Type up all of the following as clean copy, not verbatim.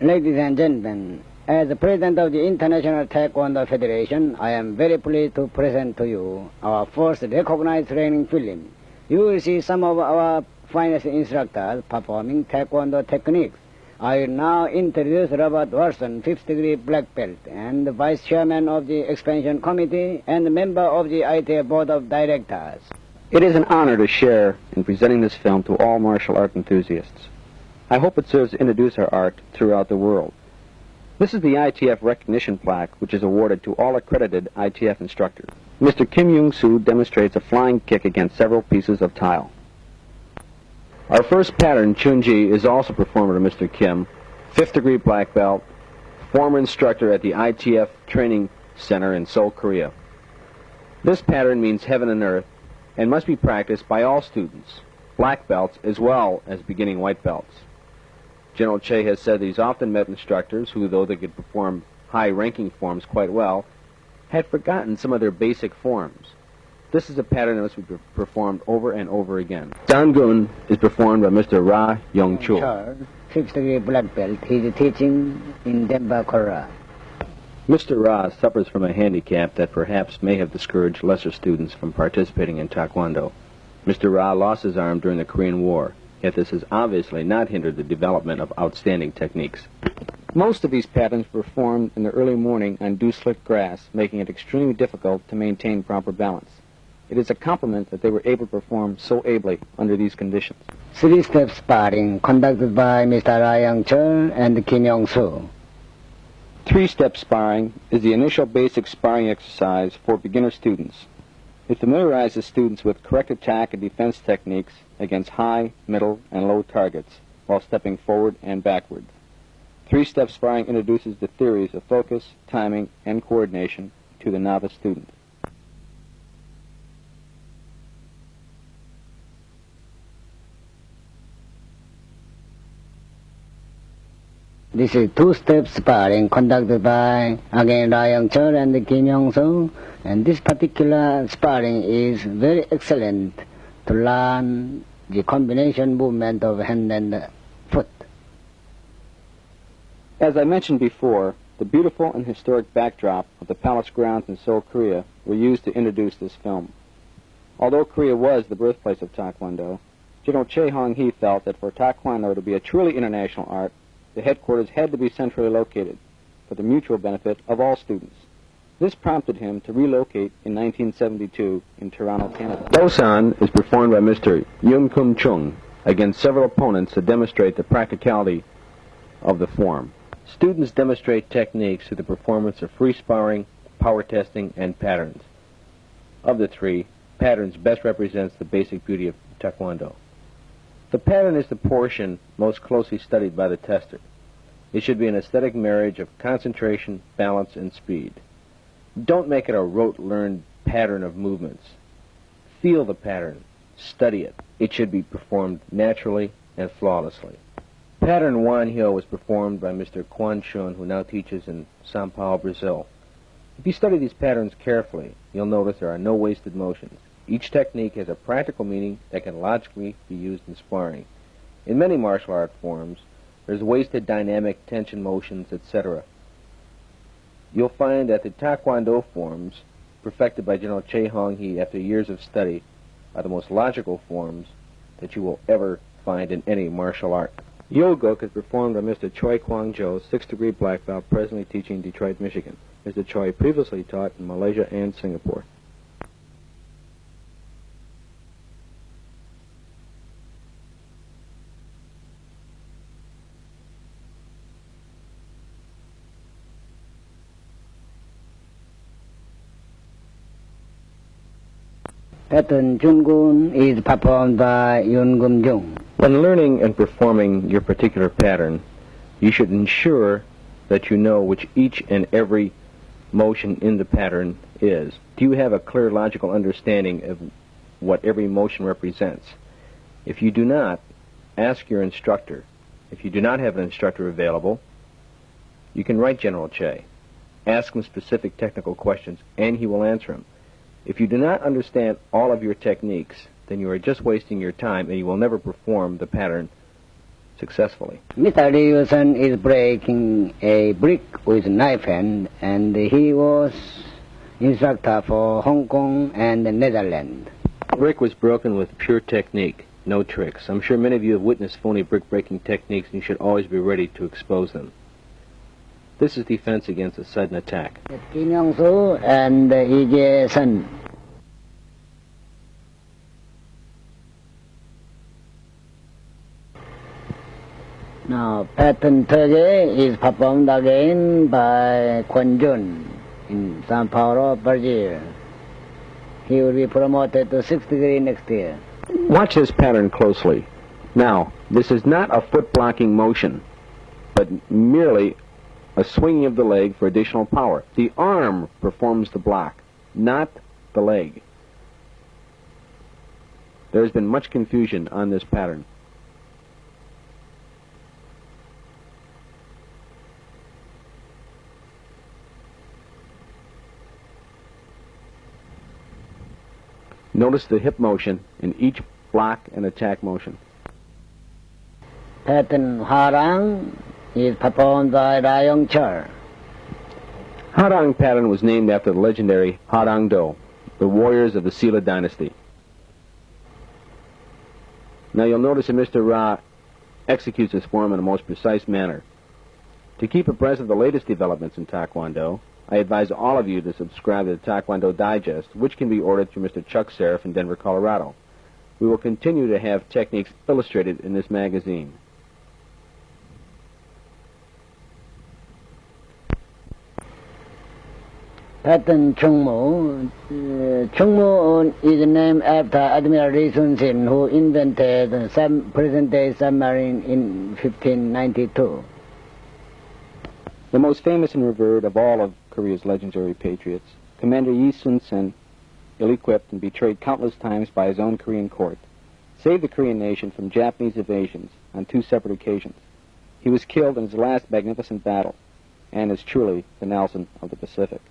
Ladies and gentlemen, as the President of the International Taekwondo Federation, I am very pleased to present to you our first recognized training film. You will see some of our finest instructors performing Taekwondo techniques. I will now introduce Robert Wilson, 5th degree black belt, and the Vice Chairman of the Expansion Committee and member of the ITF Board of Directors. It is an honor to share in presenting this film to all martial art enthusiasts. I hope it serves to introduce our art throughout the world. This is the ITF Recognition Plaque, which is awarded to all accredited ITF instructors. Mr. YongSoo demonstrates a flying kick against several pieces of tile. Our first pattern, Chunjun, is also performed by Mr. Kim, 5th degree black belt, former instructor at the ITF Training Center in Seoul, Korea. This pattern means heaven and earth and must be practiced by all students, black belts as well as beginning white belts. General Choi has said that he's often met instructors who, though they could perform high-ranking forms quite well, had forgotten some of their basic forms. This is a pattern that must be performed over and over again. Gunn is performed by Mr. Ra Yong-chul. 6th degree black belt. He's teaching in Denver, Korea. Mr. Ra suffers from a handicap that perhaps may have discouraged lesser students from participating in Taekwondo. Mr. Ra lost his arm during the Korean War, yet this has obviously not hindered the development of outstanding techniques. Most of these patterns were performed in the early morning on dew-slick grass, making it extremely difficult to maintain proper balance. It is a compliment that they were able to perform so ably under these conditions. 3-step sparring conducted by Mr. Ra Young-chul and Kim YongSoo. 3-step sparring is the initial basic sparring exercise for beginner students. It familiarizes students with correct attack and defense techniques against high, middle, and low targets while stepping forward and backward. 3-step sparring introduces the theories of focus, timing, and coordination to the novice student. This is 2-step sparring conducted by, again, Ra Young-chul and Kim YongSoo. And this particular sparring is very excellent to learn the combination movement of hand and foot. As I mentioned before, the beautiful and historic backdrop of the palace grounds in Seoul, Korea were used to introduce this film. Although Korea was the birthplace of Taekwondo, General Choi Hong-hee felt that for Taekwondo to be a truly international art, the headquarters had to be centrally located for the mutual benefit of all students. This prompted him to relocate in 1972 in Toronto, Canada. Bosan is performed by Mr. Yoon Chung against several opponents to demonstrate the practicality of the form. Students demonstrate techniques through the performance of free sparring, power testing, and patterns. Of the three, patterns best represents the basic beauty of Taekwondo. The pattern is the portion most closely studied by the tester. It should be an aesthetic marriage of concentration, balance, and speed. Don't make it a rote-learned pattern of movements. Feel the pattern. Study it. It should be performed naturally and flawlessly. Pattern Wan Hyo was performed by Mr. Kwon Chun, who now teaches in São Paulo, Brazil. If you study these patterns carefully, you'll notice there are no wasted motions. Each technique has a practical meaning that can logically be used in sparring. In many martial art forms, there's wasted dynamic tension motions, etc. You'll find that the Taekwondo forms, perfected by General Choi Hong-hee after years of study, are the most logical forms that you will ever find in any martial art. Yoguk is performed by Mr. Choi Kuangzhou, 6th degree black belt, presently teaching in Detroit, Michigan. Mr. Choi previously taught in Malaysia and Singapore. Pattern Chunjun is performed by Yong-Jung. When learning and performing your particular pattern, you should ensure that you know which each and every motion in the pattern is. Do you have a clear logical understanding of what every motion represents? If you do not, ask your instructor. If you do not have an instructor available, you can write General Choi. Ask him specific technical questions, and he will answer them. If you do not understand all of your techniques, then you are just wasting your time and you will never perform the pattern successfully. Mr. Lee Wilson is breaking a brick with knife hand, and he was instructor for Hong Kong and the Netherlands. Brick was broken with pure technique, no tricks. I'm sure many of you have witnessed phony brick-breaking techniques, and you should always be ready to expose them. This is defense against a sudden attack. YongSoo and Sun. Now, pattern Turkey is performed again by Kwon Chun in Sao Paulo, Brazil. He will be promoted to 6th degree next year. Watch this pattern closely. Now, this is not a foot-blocking motion, but merely a swinging of the leg for additional power. The arm performs the block, not the leg. There has been much confusion on this pattern. Notice the hip motion in each block and attack motion. Pattern Harang is performed by Diancha. Harang pattern was named after the legendary Kwanggyong, the warriors of the Silla dynasty. Now you'll notice that Mr. Ra executes this form in a most precise manner. To keep abreast of the latest developments in Taekwondo, I advise all of you to subscribe to the Taekwondo Digest, which can be ordered through Mr. Chuck Serif in Denver, Colorado. We will continue to have techniques illustrated in this magazine. Pattern Chungmu. Chungmu is named after Admiral Lee Sun-sin, who invented the present-day submarine in 1592. The most famous and revered of all of Korea's legendary patriots, Commander Yi Sun-sen, ill-equipped and betrayed countless times by his own Korean court, saved the Korean nation from Japanese invasions on 2 separate occasions. He was killed in his last magnificent battle, and is truly the Nelson of the Pacific.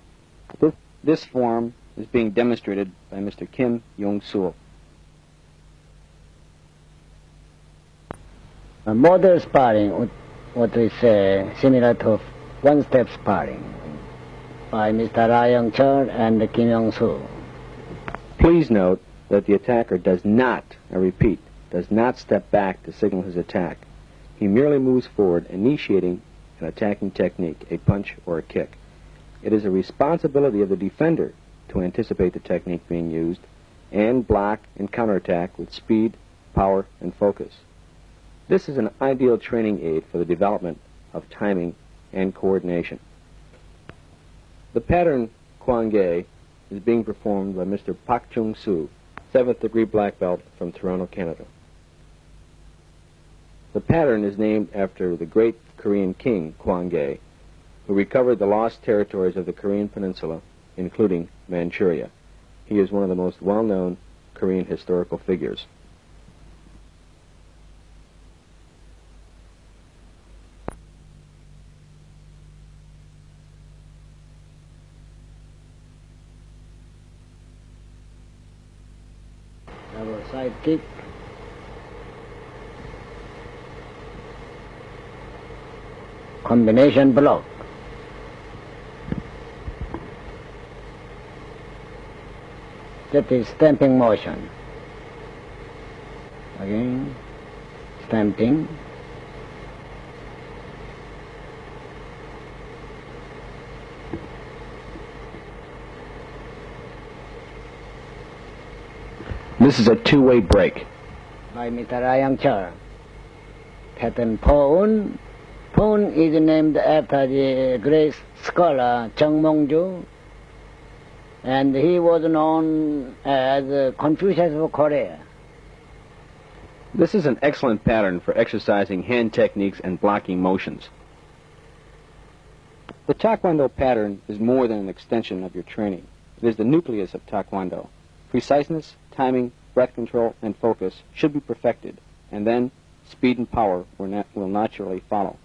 This form is being demonstrated by Mr. Kim YongSoo. Model sparring, what we say, similar to one-step sparring, by Mr. Ra Yong-chul and Kim Yong-soo. Please note that the attacker does not, I repeat, does not step back to signal his attack. He merely moves forward, initiating an attacking technique, a punch or a kick. It is a responsibility of the defender to anticipate the technique being used and block and counterattack with speed, power, and focus. This is an ideal training aid for the development of timing and coordination. The pattern KwangGyeong is being performed by Mr. Pak Chung-soo, 7th degree black belt from Toronto, Canada. The pattern is named after the great Korean king KwangGyeong, who recovered the lost territories of the Korean peninsula, including Manchuria. He is one of the most well-known Korean historical figures. Double side kick. Combination block. That is stamping motion. Again, stamping. This is a two-way break. By Mr. Ra Yong-chul. Pattern Pon. Pon is named after the great scholar ChangMongJoon, and he was known as Confucius of Korea. This is an excellent pattern for exercising hand techniques and blocking motions. The Taekwondo pattern is more than an extension of your training. It is the nucleus of Taekwondo. Preciseness, timing, breath control, and focus should be perfected, and then speed and power will naturally follow.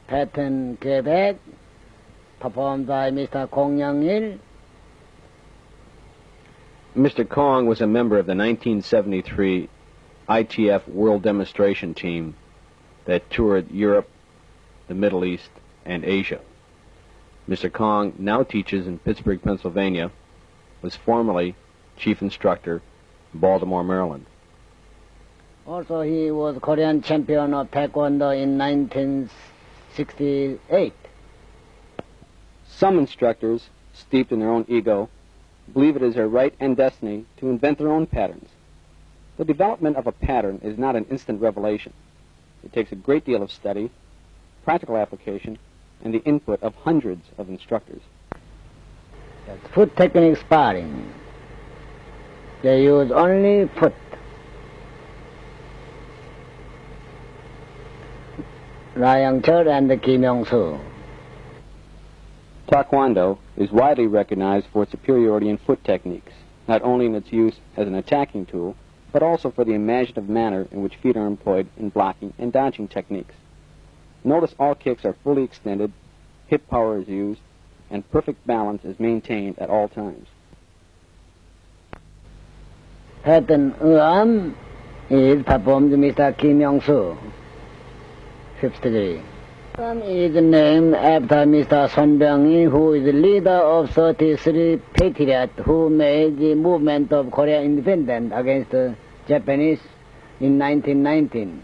Pattern Quebec, performed by Mr. Kwon. Mr. Kong was a member of the 1973 ITF World Demonstration Team that toured Europe, the Middle East, and Asia. Mr. Kong now teaches in Pittsburgh, Pennsylvania, was formerly chief instructor in Baltimore, Maryland. Also, he was Korean champion of Taekwondo in 1968. Some instructors, steeped in their own ego, believe it is their right and destiny to invent their own patterns. The development of a pattern is not an instant revelation. It takes a great deal of study, practical application, and the input of hundreds of instructors. Foot technique sparring. They use only foot. Diancha and YongSoo. Taekwondo is widely recognized for its superiority in foot techniques, not only in its use as an attacking tool, but also for the imaginative manner in which feet are employed in blocking and dodging techniques. Notice all kicks are fully extended, hip power is used, and perfect balance is maintained at all times. Pattern arm is performed by Mr. YongSoo, 5th degree. Arm is named after Mr. Son Byung-hee, who is the leader of 33 patriots who made the movement of Korea independence against the Japanese in 1919.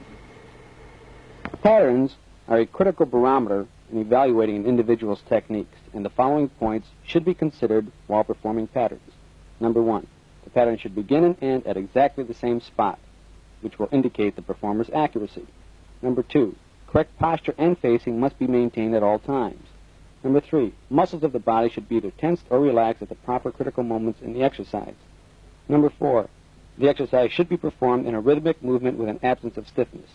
Patterns are a critical barometer in evaluating an individual's techniques, and the following points should be considered while performing patterns. Number 1, the pattern should begin and end at exactly the same spot, which will indicate the performer's accuracy. Number 2, correct posture and facing must be maintained at all times. Number 3, muscles of the body should be either tensed or relaxed at the proper critical moments in the exercise. Number 4, the exercise should be performed in a rhythmic movement with an absence of stiffness.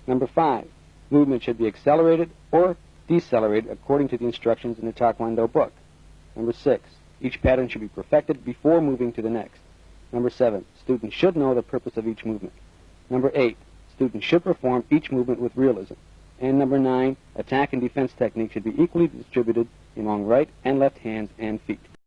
Number 5, movement should be accelerated or decelerated according to the instructions in the Taekwondo book. Number 6, each pattern should be perfected before moving to the next. Number 7, students should know the purpose of each movement. Number 8, students should perform each movement with realism. And number 9, attack and defense techniques should be equally distributed among right and left hands and feet.